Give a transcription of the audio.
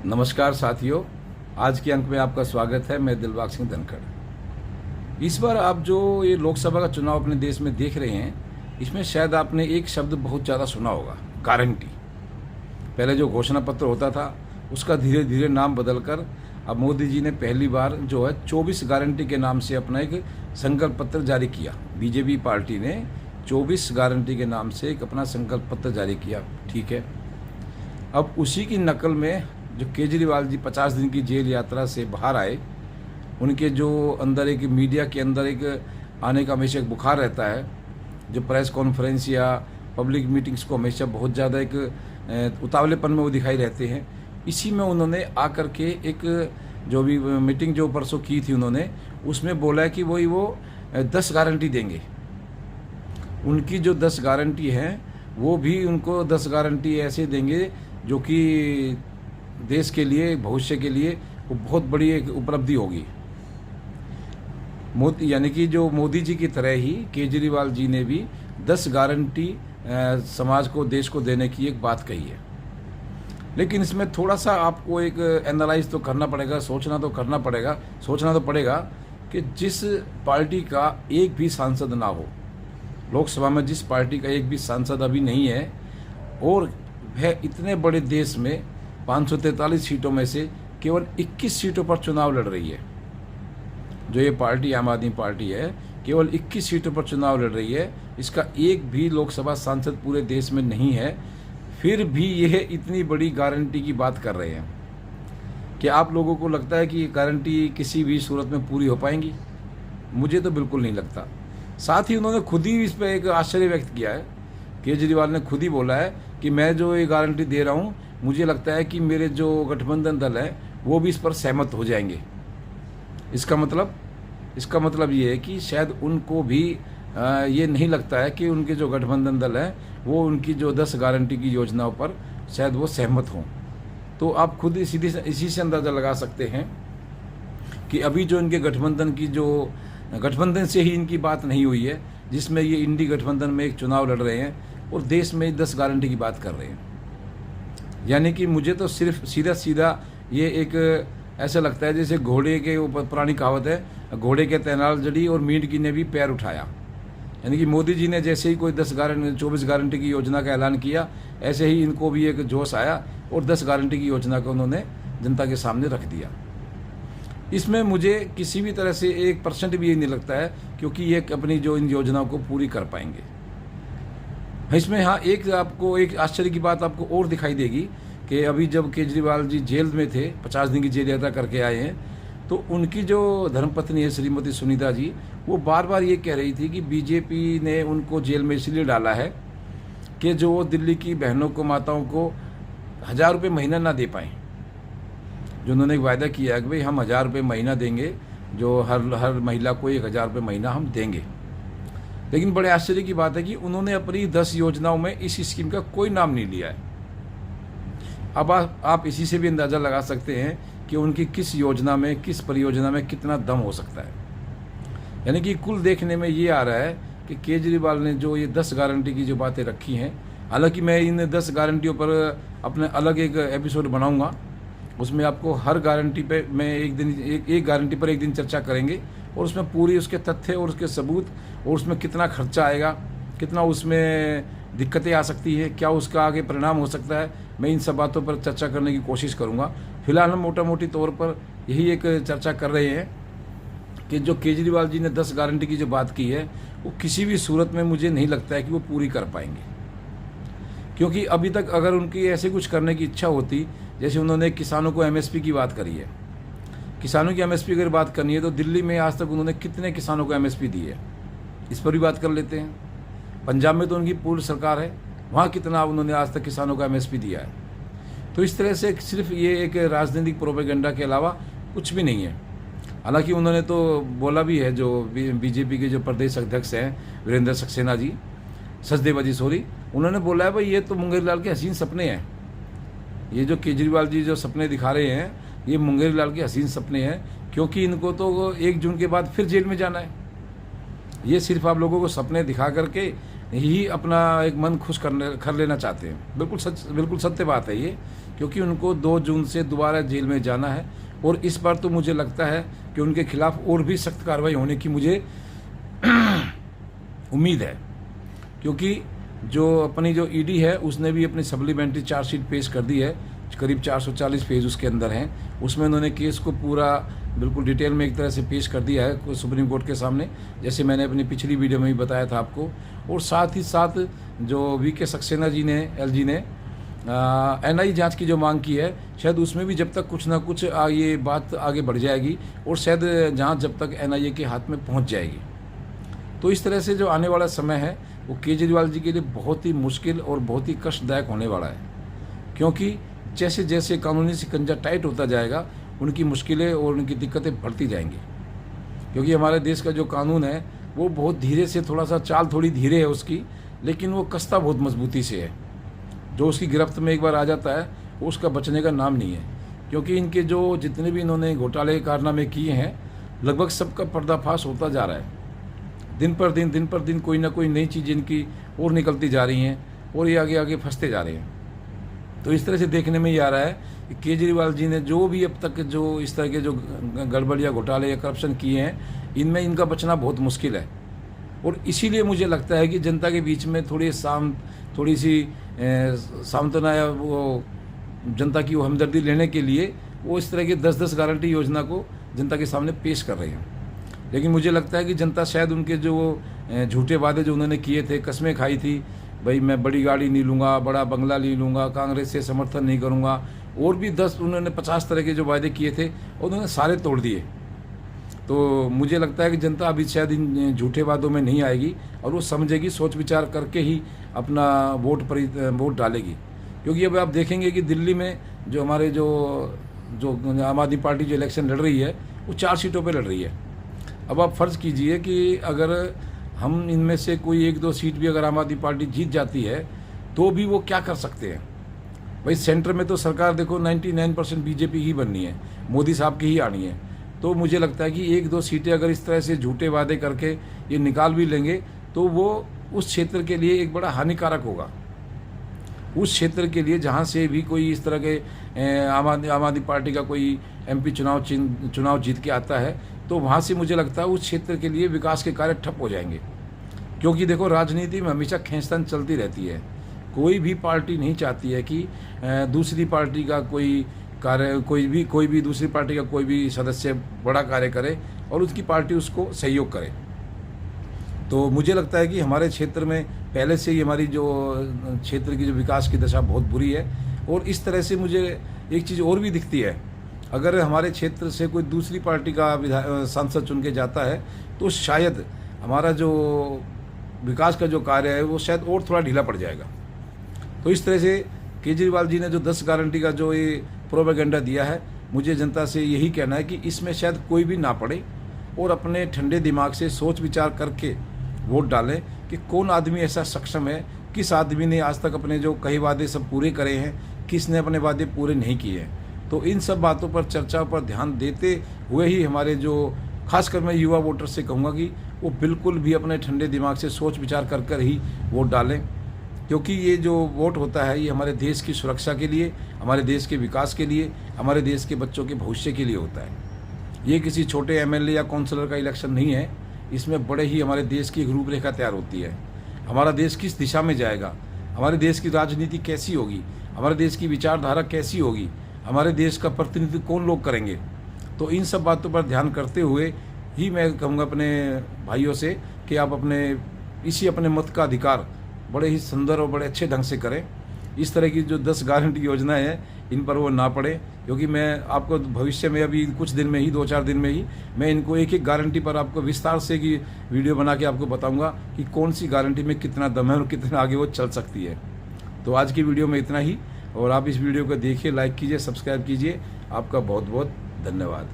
नमस्कार साथियों, आज के अंक में आपका स्वागत है। मैं दिलबाग सिंह धनखड़। इस बार आप जो ये लोकसभा का चुनाव अपने देश में देख रहे हैं, इसमें शायद आपने एक शब्द बहुत ज़्यादा सुना होगा, गारंटी। पहले जो घोषणा पत्र होता था उसका धीरे धीरे नाम बदलकर अब मोदी जी ने पहली बार जो है 24 गारंटी के नाम से अपना एक संकल्प पत्र जारी किया। बीजेपी पार्टी ने 24 गारंटी के नाम से एक अपना संकल्प पत्र जारी किया। ठीक है, अब उसी की नकल में जो केजरीवाल जी 50 दिन की जेल यात्रा से बाहर आए, उनके जो अंदर एक मीडिया के अंदर एक आने का हमेशा एक बुखार रहता है, जो प्रेस कॉन्फ्रेंस या पब्लिक मीटिंग्स को हमेशा बहुत ज़्यादा एक उतावलेपन में वो दिखाई रहते हैं। इसी में उन्होंने आकर के एक जो भी मीटिंग जो परसों की थी उन्होंने उसमें बोला है कि वो 10 गारंटी देंगे। उनकी जो 10 गारंटी हैं वो भी उनको 10 गारंटी ऐसे देंगे जो कि देश के लिए, भविष्य के लिए वो बहुत बड़ी एक उपलब्धि होगी। मोदी यानी कि जो मोदी जी की तरह ही केजरीवाल जी ने भी 10 गारंटी समाज को, देश को देने की एक बात कही है। लेकिन इसमें थोड़ा सा आपको एक एनालाइज तो करना पड़ेगा, सोचना तो पड़ेगा कि जिस पार्टी का एक भी सांसद ना हो, लोकसभा में जिस पार्टी का एक भी सांसद अभी नहीं है, और वह इतने बड़े देश में 543 सीटों में से केवल 21 सीटों पर चुनाव लड़ रही है। जो ये पार्टी आम आदमी पार्टी है, केवल 21 सीटों पर चुनाव लड़ रही है। इसका एक भी लोकसभा सांसद पूरे देश में नहीं है, फिर भी यह इतनी बड़ी गारंटी की बात कर रहे हैं। क्या आप लोगों को लगता है कि ये गारंटी किसी भी सूरत में पूरी हो पाएंगी? मुझे तो बिल्कुल नहीं लगता। साथ ही उन्होंने खुद ही इस पर एक आश्चर्य व्यक्त किया है। केजरीवाल ने खुद ही बोला है कि मैं जो ये गारंटी दे रहा हूँ, मुझे लगता है कि मेरे जो गठबंधन दल है वो भी इस पर सहमत हो जाएंगे। इसका मतलब ये है कि शायद उनको भी ये नहीं लगता है कि उनके जो गठबंधन दल है वो उनकी जो 10 गारंटी की योजनाओं पर शायद वो सहमत हों। तो आप खुद इसी से अंदाज़ा लगा सकते हैं कि अभी जो इनके गठबंधन से ही इनकी बात नहीं हुई है, जिसमें ये इंडी गठबंधन में एक चुनाव लड़ रहे हैं और देश में 10 गारंटी की बात कर रहे हैं। यानी कि मुझे तो सिर्फ सीधा ये एक ऐसा लगता है जैसे घोड़े के ऊपर, पुरानी कहावत है, घोड़े के तैनाल जड़ी और मींढकी ने भी पैर उठाया। यानी कि मोदी जी ने जैसे ही कोई 24 गारंटी की योजना का ऐलान किया, ऐसे ही इनको भी एक जोश आया और 10 गारंटी की योजना को उन्होंने जनता के सामने रख दिया। इसमें मुझे किसी भी तरह से 1% भी ये नहीं लगता है क्योंकि ये अपनी जो इन योजनाओं को पूरी कर पाएंगे। इसमें हाँ, आपको एक आश्चर्य की बात आपको और दिखाई देगी कि अभी जब केजरीवाल जी जेल में थे, 50 दिन की जेल यात्रा करके आए हैं, तो उनकी जो धर्मपत्नी है श्रीमती सुनीता जी, वो बार बार ये कह रही थी कि बीजेपी ने उनको जेल में इसलिए डाला है कि जो वो दिल्ली की बहनों को, माताओं को 1000 रुपये महीना ना दे पाएँ। जो उन्होंने एक वायदा किया है कि भाई हम 1000 रुपये महीना देंगे, जो हर महिला को 1000 रुपये महीना हम देंगे। लेकिन बड़े आश्चर्य की बात है कि उन्होंने अपनी 10 योजनाओं में इस स्कीम का कोई नाम नहीं लिया है। अब आप इसी से भी अंदाज़ा लगा सकते हैं कि उनकी किस योजना में, किस परियोजना में कितना दम हो सकता है। यानी कि कुल देखने में ये आ रहा है कि केजरीवाल ने जो ये 10 गारंटी की जो बातें रखी हैं, हालांकि मैं इन 10 गारंटियों पर अपने अलग एक एपिसोड बनाऊंगा, उसमें आपको हर गारंटी पे मैं एक गारंटी पर एक दिन चर्चा करेंगे और उसमें पूरी उसके तथ्य और उसके सबूत और उसमें कितना खर्चा आएगा, कितना उसमें दिक्कतें आ सकती है, क्या उसका आगे परिणाम हो सकता है, मैं इन सब बातों पर चर्चा करने की कोशिश करूंगा। फिलहाल हम मोटी तौर पर यही एक चर्चा कर रहे हैं कि जो केजरीवाल जी ने 10 गारंटी की जो बात की है, वो किसी भी सूरत में मुझे नहीं लगता है कि वो पूरी कर पाएंगे। क्योंकि अभी तक अगर उनकी ऐसे कुछ करने की इच्छा होती, जैसे उन्होंने किसानों को MSP की बात करी है, किसानों की MSP अगर बात करनी है तो दिल्ली में आज तक उन्होंने कितने किसानों को MSP दी है, इस पर भी बात कर लेते हैं। पंजाब में तो उनकी पूर्व सरकार है, वहाँ कितना उन्होंने आज तक किसानों को MSP दिया है। तो इस तरह से सिर्फ ये एक राजनीतिक प्रोपेगेंडा के अलावा कुछ भी नहीं है। हालांकि उन्होंने तो बोला भी है, जो बीजेपी के जो प्रदेश अध्यक्ष हैं वीरेंद्र सचदेवा जी, उन्होंने बोला है भाई ये तो मुंगेरी लाल के हसीन सपने हैं। ये जो केजरीवाल जी जो सपने दिखा रहे हैं, ये मुंगेरी लाल के हसीन सपने हैं, क्योंकि इनको तो 1 जून के बाद फिर जेल में जाना है। ये सिर्फ आप लोगों को सपने दिखा करके ही अपना एक मन खुश कर लेना चाहते हैं। बिल्कुल सत्य बात है ये, क्योंकि उनको 2 जून से दोबारा जेल में जाना है। और इस बार तो मुझे लगता है कि उनके खिलाफ और भी सख्त कार्रवाई होने की मुझे उम्मीद है, क्योंकि जो अपनी जो ईडी है उसने भी अपनी सप्लीमेंट्री चार्जशीट पेश कर दी है। करीब 440 पेज उसके अंदर हैं। उसमें उन्होंने केस को पूरा बिल्कुल डिटेल में एक तरह से पेश कर दिया है सुप्रीम कोर्ट के सामने, जैसे मैंने अपनी पिछली वीडियो में भी बताया था आपको। और साथ ही साथ जो वीके सक्सेना जी ने एलजी ने एनआई जांच की जो मांग की है, शायद उसमें भी जब तक कुछ ना कुछ ये बात आगे बढ़ जाएगी और शायद जांच जब तक एनआईए के हाथ में पहुंच जाएगी। तो इस तरह से जो आने वाला समय है वो केजरीवाल जी के लिए बहुत ही मुश्किल और बहुत ही कष्टदायक होने वाला है, क्योंकि जैसे जैसे कानूनी शिकंजा टाइट होता जाएगा उनकी मुश्किलें और उनकी दिक्कतें बढ़ती जाएंगी। क्योंकि हमारे देश का जो कानून है वो बहुत धीरे से, थोड़ा सा चाल थोड़ी धीरे है उसकी, लेकिन वो कसता बहुत मजबूती से है। जो उसकी गिरफ्त में एक बार आ जाता है वो उसका बचने का नाम नहीं है। क्योंकि इनके जो जितने भी इन्होंने घोटाले कारनामे किए हैं, लगभग सबका पर्दाफाश होता जा रहा है। दिन पर दिन कोई ना कोई नई चीज़ इनकी और निकलती जा रही हैं और ये आगे आगे फंसते जा रहे हैं। तो इस तरह से देखने में ये आ रहा है कि केजरीवाल जी ने जो भी अब तक जो इस तरह के जो गड़बड़ या घोटाले या करप्शन किए हैं, इनमें इनका बचना बहुत मुश्किल है। और इसीलिए मुझे लगता है कि जनता के बीच में थोड़ी सी सांत्वना या वो जनता की वो हमदर्दी लेने के लिए वो इस तरह की 10-10 गारंटी योजना को जनता के सामने पेश कर रहे हैं। लेकिन मुझे लगता है कि जनता शायद उनके जो झूठे वादे जो उन्होंने किए थे, कस्में खाई थी, भाई मैं बड़ी गाड़ी नहीं लूँगा, बड़ा बंगला नहीं लूँगा, कांग्रेस से समर्थन नहीं करूँगा, और भी 10 उन्होंने 50 तरह के जो वादे किए थे उन्होंने सारे तोड़ दिए। तो मुझे लगता है कि जनता अभी शायद इन झूठे वादों में नहीं आएगी और वो समझेगी, सोच विचार करके ही अपना वोट डालेगी। क्योंकि अब आप देखेंगे कि दिल्ली में जो हमारे जो आम आदमी पार्टी जो इलेक्शन लड़ रही है वो 4 सीटों पर लड़ रही है। अब आप फ़र्ज़ कीजिए कि अगर हम इनमें से कोई 1-2 सीट भी अगर आम आदमी पार्टी जीत जाती है तो भी वो क्या कर सकते हैं। भाई सेंटर में तो सरकार देखो 99% बीजेपी ही बननी है, मोदी साहब की ही आनी है। तो मुझे लगता है कि 1-2 सीटें अगर इस तरह से झूठे वादे करके ये निकाल भी लेंगे तो वो उस क्षेत्र के लिए एक बड़ा हानिकारक होगा। उस क्षेत्र के लिए जहाँ से भी कोई इस तरह के आम आदमी पार्टी का कोई एमपी चुनाव जीत के आता है तो वहाँ से मुझे लगता है उस क्षेत्र के लिए विकास के कार्य ठप हो जाएंगे। क्योंकि देखो राजनीति में हमेशा खींचतान चलती रहती है। कोई भी पार्टी नहीं चाहती है कि दूसरी पार्टी का कोई कार्य कोई भी दूसरी पार्टी का कोई भी सदस्य बड़ा कार्य करे और उसकी पार्टी उसको सहयोग करे। तो मुझे लगता है कि हमारे क्षेत्र में पहले से ही हमारी जो क्षेत्र की जो विकास की दशा बहुत बुरी है। और इस तरह से मुझे एक चीज़ और भी दिखती है, अगर हमारे क्षेत्र से कोई दूसरी पार्टी का सांसद चुन के जाता है तो शायद हमारा जो विकास का जो कार्य है वो शायद और थोड़ा ढीला पड़ जाएगा। तो इस तरह से केजरीवाल जी ने जो 10 गारंटी का जो ये प्रोपेगेंडा दिया है, मुझे जनता से यही कहना है कि इसमें शायद कोई भी ना पड़े और अपने ठंडे दिमाग से सोच विचार करके वोट डालें कि कौन आदमी ऐसा सक्षम है, किस आदमी ने आज तक अपने जो कई वादे सब पूरे करे हैं, किसने अपने वादे पूरे नहीं किए हैं। तो इन सब बातों पर चर्चा पर ध्यान देते हुए ही हमारे जो खासकर मैं युवा वोटर से कहूँगा कि वो बिल्कुल भी अपने ठंडे दिमाग से सोच विचार कर ही वोट डालें। क्योंकि ये जो वोट होता है ये हमारे देश की सुरक्षा के लिए, हमारे देश के विकास के लिए, हमारे देश के बच्चों के भविष्य के लिए होता है। ये किसी छोटे एमएलए या काउंसलर का इलेक्शन नहीं है। इसमें बड़े ही हमारे देश की एक रूपरेखा तैयार होती है। हमारा देश किस दिशा में जाएगा, हमारे देश की राजनीति कैसी होगी, हमारे देश की विचारधारा कैसी होगी, हमारे देश का प्रतिनिधित्व कौन लोग करेंगे। तो इन सब बातों पर ध्यान करते हुए ही मैं कहूँगा अपने भाइयों से कि आप अपने मत का अधिकार बड़े ही सुंदर और बड़े अच्छे ढंग से करें। इस तरह की जो 10 गारंटी योजनाएं हैं इन पर वो ना पड़े। क्योंकि मैं आपको भविष्य में अभी कुछ दिन में ही 2-4 दिन में ही मैं इनको एक गारंटी पर आपको विस्तार से की वीडियो बना के आपको बताऊंगा कि कौन सी गारंटी में कितना दम है और कितना आगे वो चल सकती है। तो आज की वीडियो में इतना ही, और आप इस वीडियो को देखिए, लाइक कीजिए, सब्सक्राइब कीजिए। आपका बहुत बहुत धन्यवाद।